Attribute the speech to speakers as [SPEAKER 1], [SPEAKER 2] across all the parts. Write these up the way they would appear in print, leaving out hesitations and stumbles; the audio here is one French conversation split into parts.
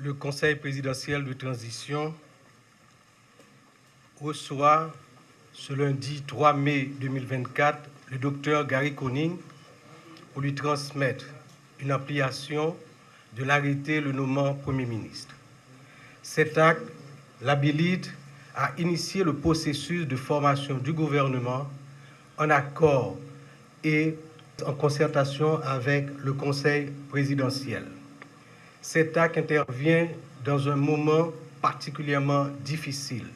[SPEAKER 1] le Conseil présidentiel de transition reçoit ce lundi 3 mai 2024 le docteur Gary Conille pour lui transmettre une ampliation de l'arrêté le nommant Premier ministre. Cet acte l'habilite à initier le processus de formation du gouvernement en accord et en concertation avec le Conseil présidentiel. Cet acte intervient dans un moment particulièrement difficile.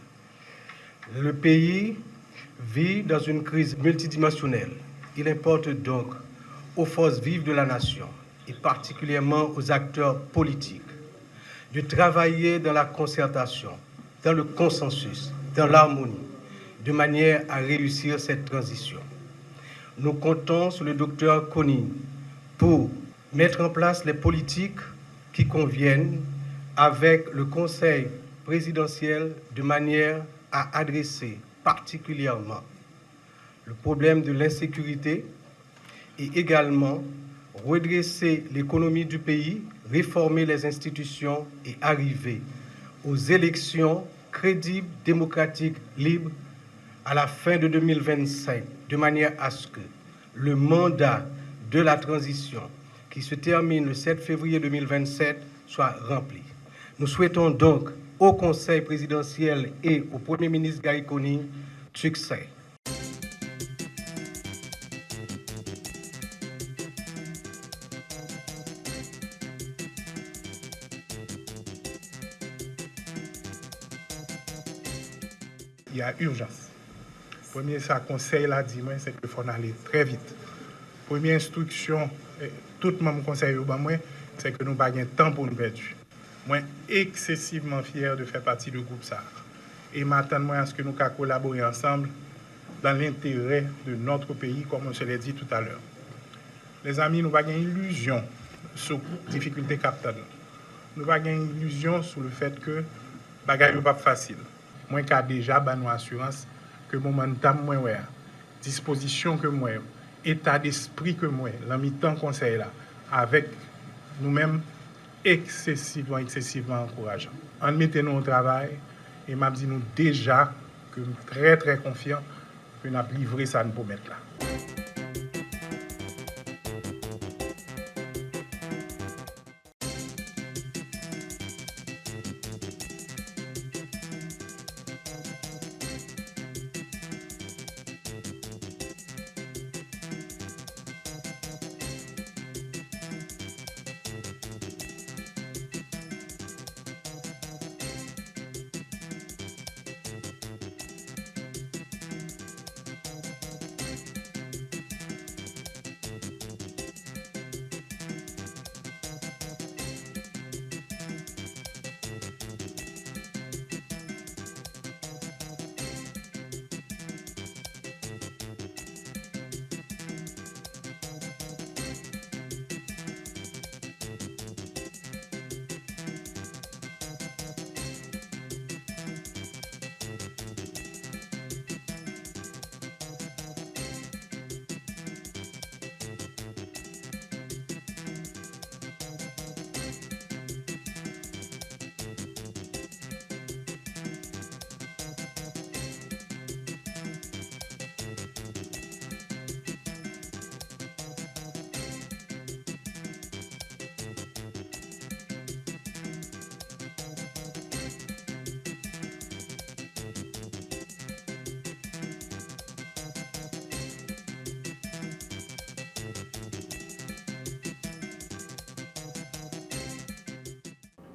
[SPEAKER 1] Le pays vit dans une crise multidimensionnelle. Il importe donc aux forces vives de la nation, et particulièrement aux acteurs politiques, de travailler dans la concertation, dans le consensus, dans l'harmonie, de manière à réussir cette transition. Nous comptons sur le docteur Conille pour mettre en place les politiques qui conviennent avec le Conseil présidentiel de manière à adresser particulièrement le problème de l'insécurité et également redresser l'économie du pays, réformer les institutions et arriver aux élections crédibles, démocratiques, libres à la fin de 2025, de manière à ce que le mandat de la transition qui se termine le 7 février 2027 soit rempli. Nous souhaitons donc au Conseil présidentiel et au Premier ministre Gary Conille succès.
[SPEAKER 2] Il y a urgence. Premier, ça conseil l'a dit, c'est qu'il faut aller très vite. Première instruction, tout le monde conseille au moi, c'est que nous n'avons pas de temps pour nous perdre. Moi, excessivement fier de faire partie du groupe ça. Et m'attends à ce que nous collaborer ensemble dans l'intérêt de notre pays, comme on se l'a dit tout à l'heure. Les amis, nous n'avons pas d'illusion sur les difficultés capitales. Nous n'avons pas d'illusion sur le fait que les bagages ne sont pas faciles. Moi, qui a déjà une assurance que momentum, moi, disposition que moi, état d'esprit que moi, la mi-temps conseil là, avec nous-mêmes, excessivement encourageant. En mettant au travail, et m'a dit nous déjà que nous sommes très confiants que nous avons livré ça pour mettre là.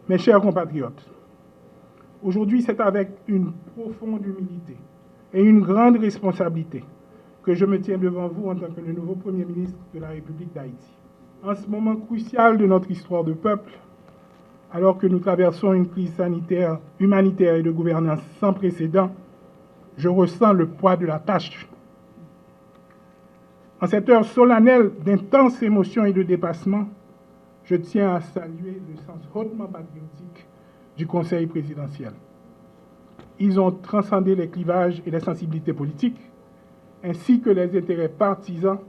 [SPEAKER 2] Mes chers compatriotes, aujourd'hui c'est avec une profonde humilité et une grande responsabilité que je me tiens devant vous en tant que le nouveau Premier ministre de la République d'Haïti. En ce moment crucial de notre histoire de peuple, alors que nous traversons une crise sanitaire, humanitaire et de gouvernance sans précédent, je ressens le poids de la tâche. En cette heure solennelle d'intenses émotions et de dépassement, je tiens à saluer le sens hautement patriotique du Conseil présidentiel. Ils ont transcendé les clivages et les sensibilités politiques, ainsi que les intérêts partisans,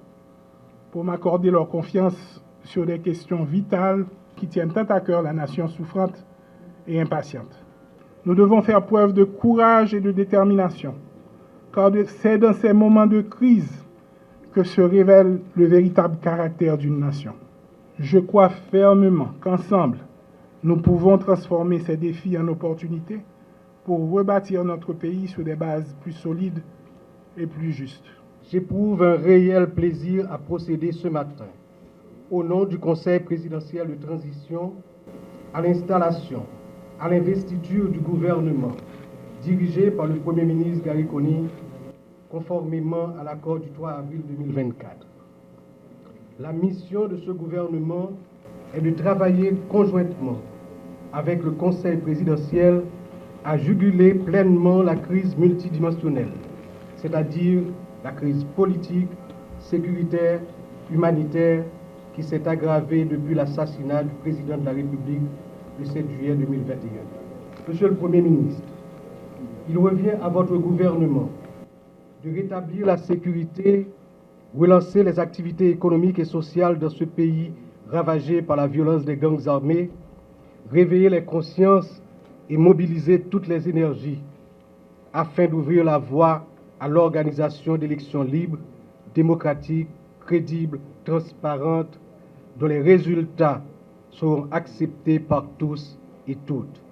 [SPEAKER 2] pour m'accorder leur confiance sur des questions vitales qui tiennent tant à cœur la nation souffrante et impatiente. Nous devons faire preuve de courage et de détermination, car c'est dans ces moments de crise que se révèle le véritable caractère d'une nation. Je crois fermement qu'ensemble, nous pouvons transformer ces défis en opportunités pour rebâtir notre pays sur des bases plus solides et plus justes.
[SPEAKER 3] J'éprouve un réel plaisir à procéder ce matin, au nom du Conseil présidentiel de transition, à l'installation, à l'investiture du gouvernement, dirigé par le Premier ministre Gary Conille, conformément à l'accord du 3 avril 2024. La mission de ce gouvernement est de travailler conjointement avec le Conseil présidentiel à juguler pleinement la crise multidimensionnelle, c'est-à-dire la crise politique, sécuritaire, humanitaire, qui s'est aggravée depuis l'assassinat du président de la République le 7 juillet 2021. Monsieur le Premier ministre, il revient à votre gouvernement de rétablir la sécurité, relancer les activités économiques et sociales dans ce pays ravagé par la violence des gangs armés, réveiller les consciences et mobiliser toutes les énergies afin d'ouvrir la voie à l'organisation d'élections libres, démocratiques, crédibles, transparentes, dont les résultats seront acceptés par tous et toutes.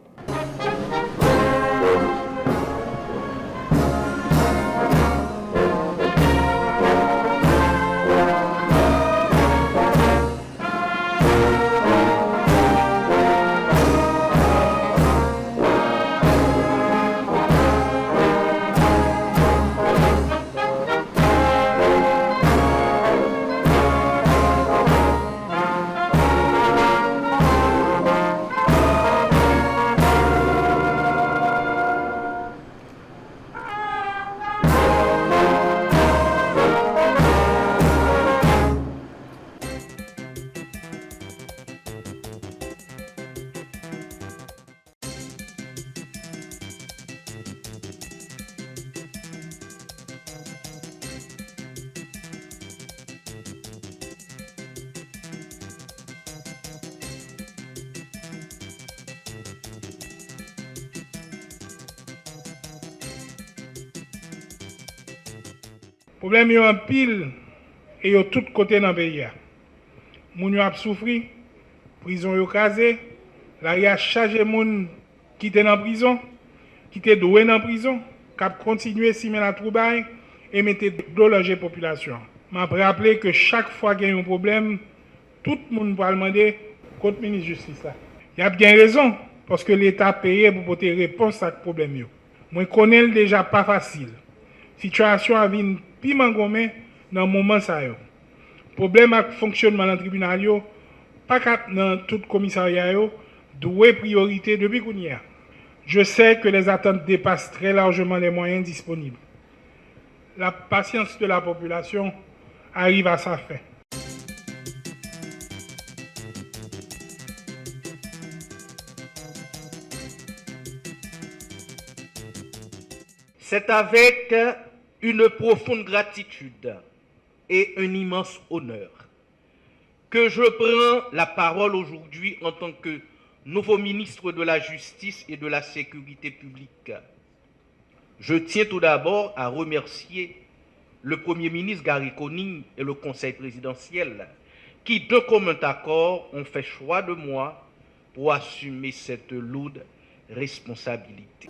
[SPEAKER 2] Problème yo en pile et yo tout côté dans le pays. Moun yo a souffri, prison yo krasé, la y a chargé moun qui était dans prison, qui était doué dans prison, qui a continué simer la troubaille et mettre de la population. M'a rappelé que chaque fois qu'il y a un problème, tout le monde va demander contre le ministre de la Justice. Il y a bien raison, parce que l'État a payé pour porter réponse à ce problème. Moi, je connais déjà pas facile. La situation a vu piment gommé dans le moment ça. Problème avec le fonctionnement du tribunal, pas dans tout commissariat, doué priorité depuis qu'on y a. Je sais que les attentes dépassent très largement les moyens disponibles. La patience de la population arrive à sa fin.
[SPEAKER 4] C'est avec une profonde gratitude et un immense honneur que je prends la parole aujourd'hui en tant que nouveau ministre de la Justice et de la Sécurité publique. Je tiens tout d'abord à remercier le Premier ministre Gary Conille et le Conseil présidentiel qui, de commun accord, ont fait choix de moi pour assumer cette lourde responsabilité.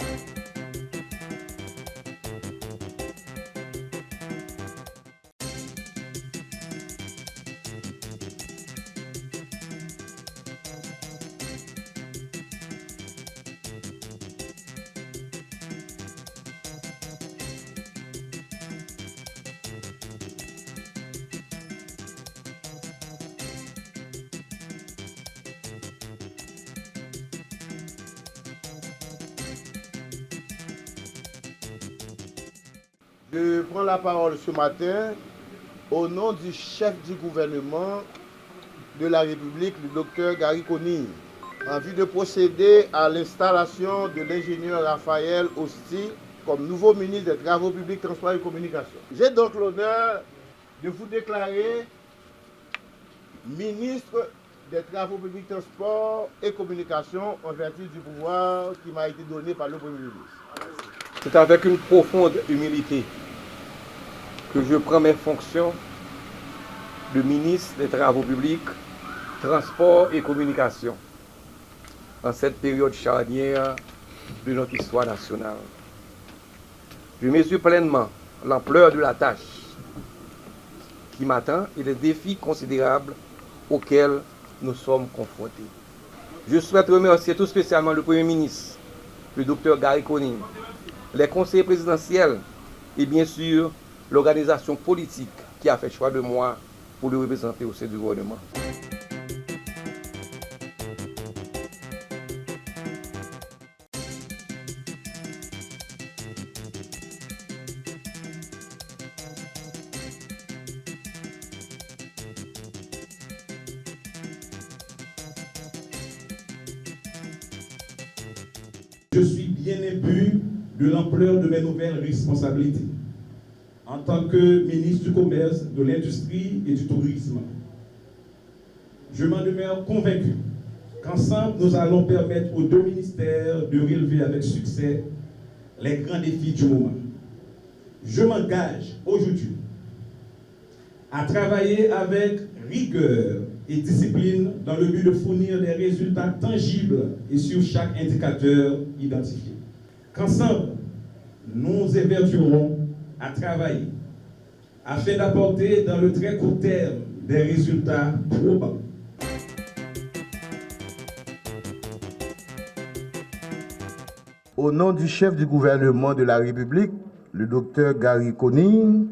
[SPEAKER 5] Je prends la parole ce matin au nom du chef du gouvernement de la République, le docteur Gary Conille, en vue de procéder à l'installation de l'ingénieur Raphaël Hosty comme nouveau ministre des Travaux publics, Transports et Communications. J'ai donc l'honneur de vous déclarer ministre des travaux publics, transport et communication en vertu du pouvoir qui m'a été donné par le Premier ministre.
[SPEAKER 6] C'est avec une profonde humilité que je prends mes fonctions de ministre des Travaux publics, Transport et Communication en cette période charnière de notre histoire nationale. Je mesure pleinement l'ampleur de la tâche qui m'attend et les défis considérables auxquels nous sommes confrontés. Je souhaite remercier tout spécialement le Premier ministre, le Dr Gary Conille, les conseillers présidentiels et bien sûr l'organisation politique qui a fait choix de moi pour le représenter au sein du gouvernement.
[SPEAKER 7] Je suis bien imbu de l'ampleur de mes nouvelles responsabilités en tant que ministre du Commerce, de l'Industrie et du Tourisme. Je m'en demeure convaincu qu'ensemble, nous allons permettre aux deux ministères de relever avec succès les grands défis du moment. Je m'engage aujourd'hui à travailler avec rigueur et discipline dans le but de fournir des résultats tangibles et sur chaque indicateur identifié. Qu'ensemble, nous évertuerons à travailler afin d'apporter dans le très court terme des résultats probants.
[SPEAKER 5] Au nom du chef du gouvernement de la République, le docteur Gary Conille,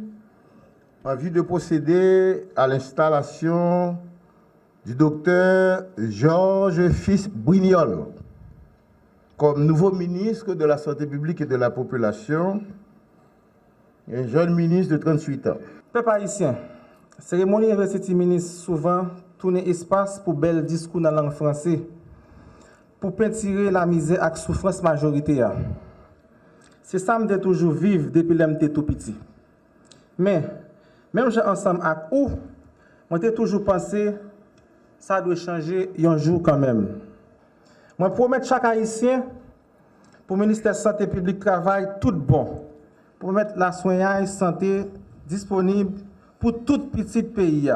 [SPEAKER 5] en vue de procéder à l'installation du docteur Georges Fils Brignol comme nouveau ministre de la Santé publique et de la Population, un jeune ministre de 38 ans.
[SPEAKER 8] Peuple haïtien, cérémonie investiture ministre souvent tourne espace pour bel discours dans la langue française pour peinturer la misère et souffrance majoritaire. C'est ça que je toujours vivre depuis que j'étais tout petit. Mais même j'ai ensemble avec vous, j'ai toujours pensé que ça doit changer un jour quand même. Je promets chaque haïtien pour le ministère de la Santé publique travail tout bon. Pour mettre la soignance santé disponible pour tout petit pays,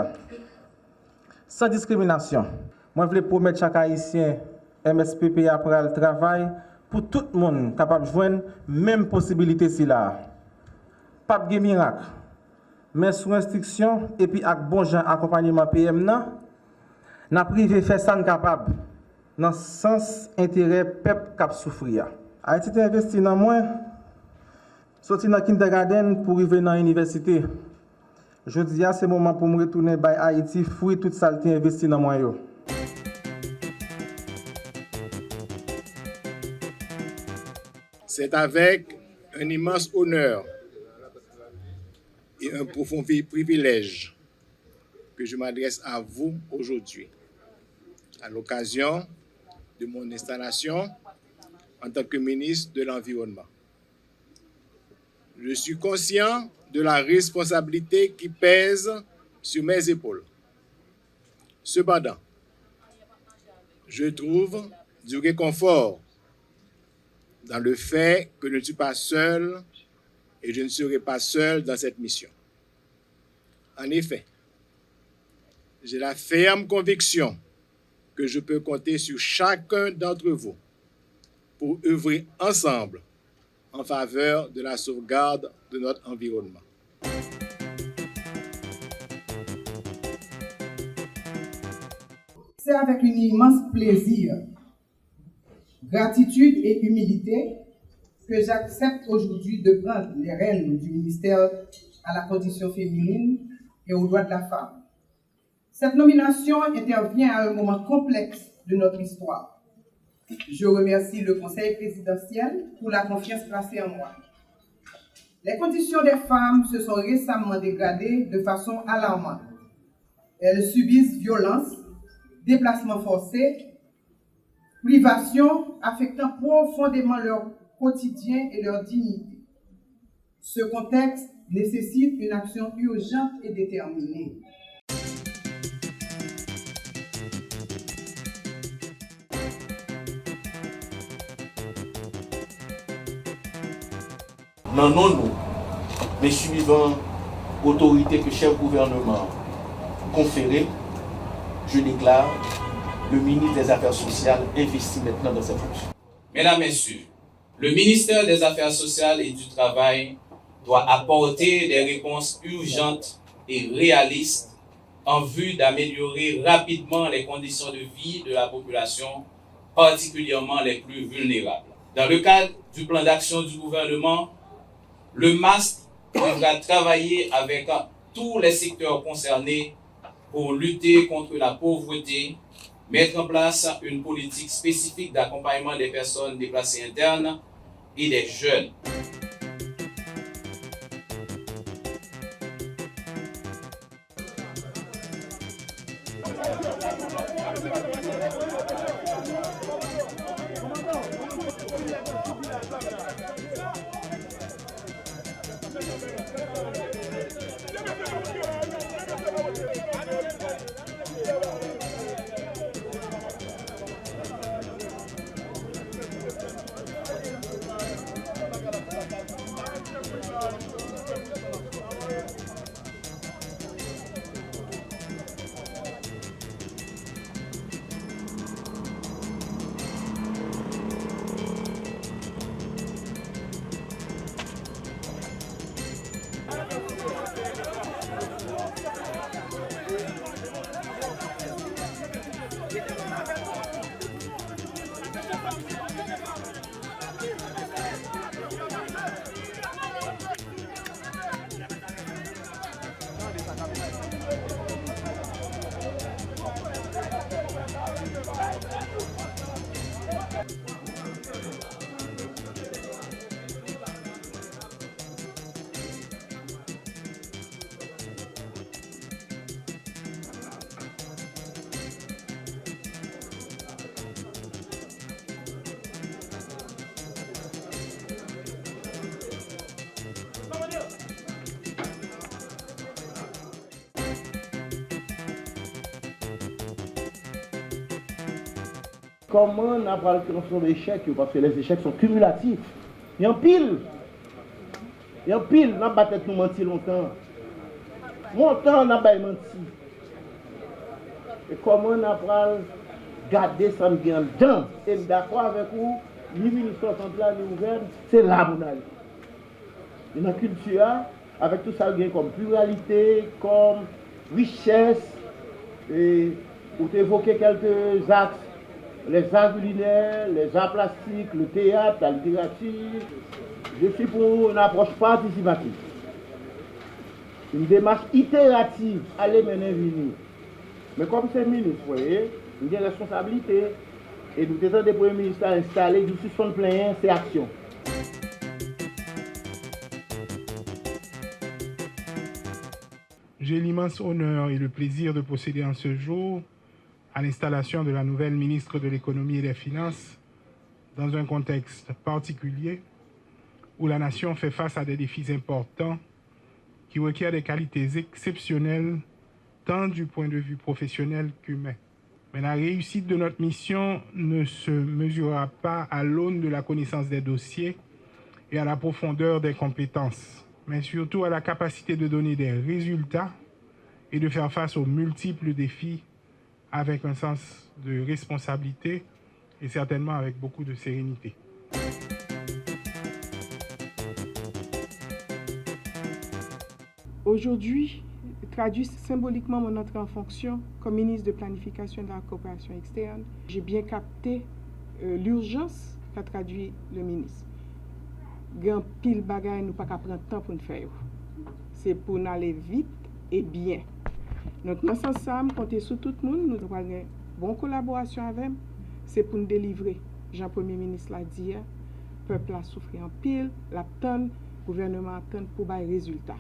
[SPEAKER 8] sans discrimination. Moi, je veux promettre chaque haïtien MSPP après le travail pour tout le monde capable de joindre même possibilité si là. Pas de miracle. Mais sous instruction et puis avec bon gens accompagnement PM n'a privé faire ça capable dans sens intérêt peuple cap souffrir. Haïti investi dans moi sorti dans kindergarten pour arriver dans l'université. Je dis à ce moment pour me retourner à Haïti, fruit toute ça qui investi dans moi.
[SPEAKER 2] C'est avec un immense honneur et un profond privilège que je m'adresse à vous aujourd'hui, à l'occasion de mon installation en tant que ministre de l'Environnement. Je suis conscient de la responsabilité qui pèse sur mes épaules. Cependant, je trouve du réconfort dans le fait que je ne suis pas seul et je ne serai pas seul dans cette mission. En effet, j'ai la ferme conviction que je peux compter sur chacun d'entre vous pour œuvrer ensemble en faveur de la sauvegarde de notre environnement.
[SPEAKER 9] C'est avec un immense plaisir, gratitude et humilité que j'accepte aujourd'hui de prendre les rênes du ministère à la condition féminine et aux droits de la femme. Cette nomination intervient à un moment complexe de notre histoire. Je remercie le Conseil présidentiel pour la confiance placée en moi. Les conditions des femmes se sont récemment dégradées de façon alarmante. Elles subissent violences, déplacements forcés, privations affectant profondément leur quotidien et leur dignité. Ce contexte nécessite une action urgente et déterminée.
[SPEAKER 4] Non, non, non. Mais suivant l'autorité que le chef gouvernement conféré, je déclare le ministre des Affaires sociales investi maintenant dans ses fonctions.
[SPEAKER 10] Mesdames, Messieurs, le ministère des Affaires sociales et du Travail doit apporter des réponses urgentes et réalistes en vue d'améliorer rapidement les conditions de vie de la population, particulièrement les plus vulnérables. Dans le cadre du plan d'action du gouvernement, le MAST devra travailler avec tous les secteurs concernés pour lutter contre la pauvreté, mettre en place une politique spécifique d'accompagnement des personnes déplacées internes et des jeunes.
[SPEAKER 5] Comment on a parlé de l'échec? Parce que les échecs sont cumulatifs. Il y a un pile. Il y a un pile. On n'a pas peut-être nous menti longtemps. Longtemps, on n'a pas menti. Et comment on a parlé garder ça bien dedans? Et d'accord avec vous, l'administration centrale est ouverte, c'est là où on a. Une culture, avec tout ça, comme pluralité, comme richesse, et vous évoquez quelques axes. Les arts culinaires, les arts plastiques, le théâtre, la littérature. Je suis pour une approche participative. Une démarche itérative, aller mener venir. Mais comme c'est ministre, vous voyez, il y a une responsabilité. Et nous sommes des premiers ministres installés, nous suspendons plein ces actions.
[SPEAKER 2] J'ai l'immense honneur et le plaisir de procéder en ce jour à l'installation de la nouvelle ministre de l'Économie et des Finances dans un contexte particulier où la nation fait face à des défis importants qui requièrent des qualités exceptionnelles tant du point de vue professionnel qu'humain. Mais la réussite de notre mission ne se mesurera pas à l'aune de la connaissance des dossiers et à la profondeur des compétences, mais surtout à la capacité de donner des résultats et de faire face aux multiples défis avec un sens de responsabilité et certainement avec beaucoup de sérénité.
[SPEAKER 11] Aujourd'hui, traduit symboliquement mon entrée en fonction comme ministre de planification et de la coopération externe. J'ai bien capté l'urgence qu'a traduit le ministre. Grand pile bagaille, nous pas qu'à prendre temps pour nous faire. C'est pour nous aller vite et bien. Donc, dans ce sens, je compte sur tout le monde. Nous avons une bonne collaboration avec. C'est pour nous délivrer. Jean-Premier ministre l'a dit, le peuple a souffert en pile, l'attend, le gouvernement attend pour des résultats.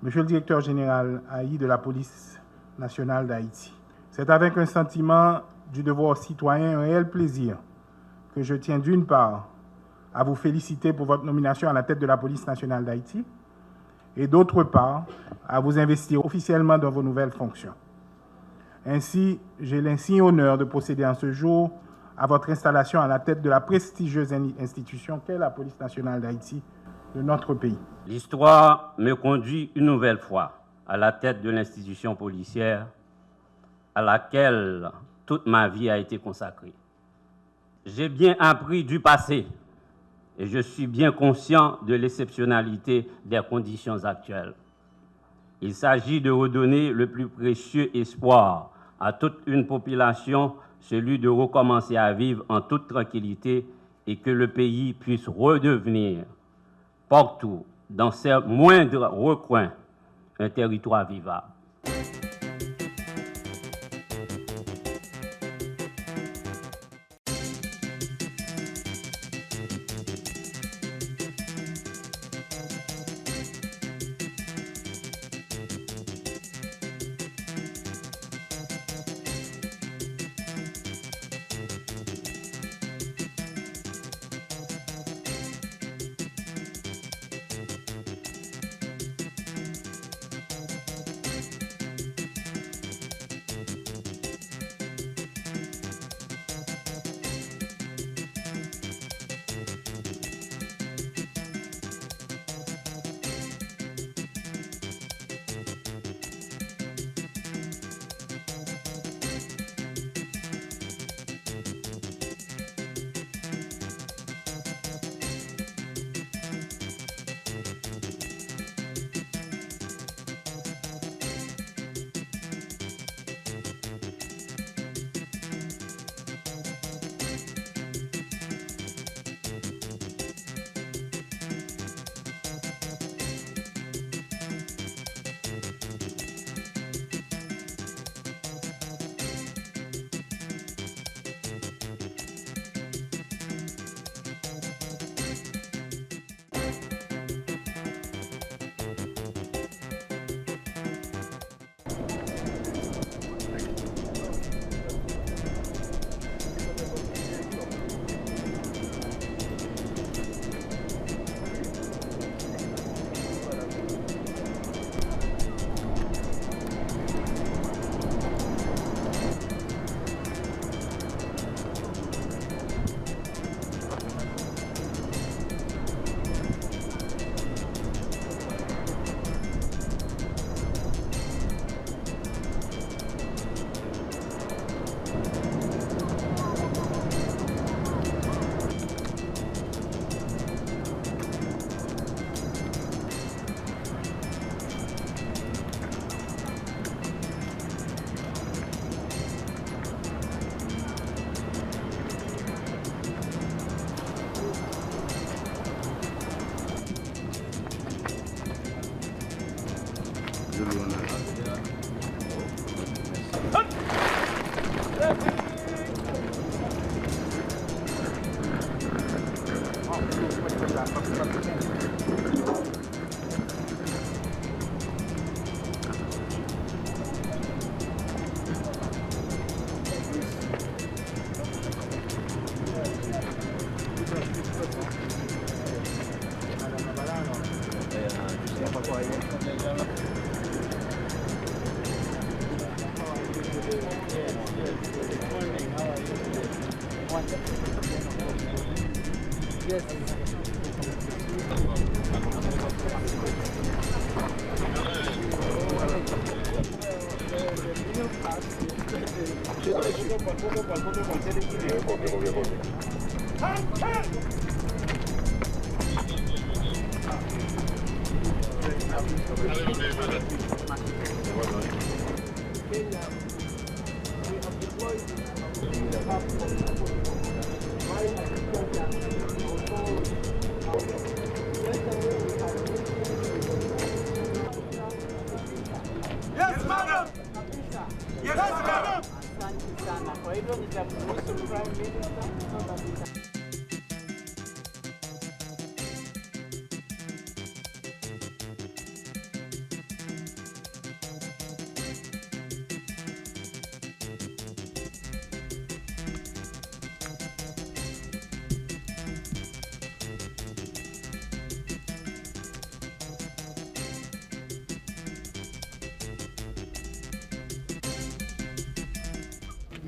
[SPEAKER 2] Monsieur le directeur général AI de la police nationale d'Haïti, c'est avec un sentiment du devoir citoyen et un réel plaisir que je tiens d'une part à vous féliciter pour votre nomination à la tête de la police nationale d'Haïti et d'autre part à vous investir officiellement dans vos nouvelles fonctions. Ainsi, j'ai l'insigne honneur de procéder en ce jour à votre installation à la tête de la prestigieuse institution qu'est la police nationale d'Haïti de notre pays.
[SPEAKER 12] L'histoire me conduit une nouvelle fois à la tête de l'institution policière à laquelle toute ma vie a été consacrée. J'ai bien appris du passé et je suis bien conscient de l'exceptionnalité des conditions actuelles. Il s'agit de redonner le plus précieux espoir à toute une population, celui de recommencer à vivre en toute tranquillité et que le pays puisse redevenir partout, dans ses moindres recoins, un territoire vivable.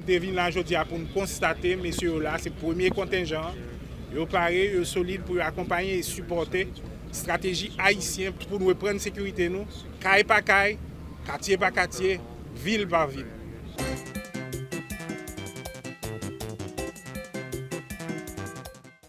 [SPEAKER 2] Nous venons là aujourd'hui pour nous constater, messieurs là, c'est le premier contingent. Ils paré, ils solides pour accompagner et supporter la stratégie haïtienne pour nous prendre sécurité nous, caille par caille, quartier par quartier, ville par ville.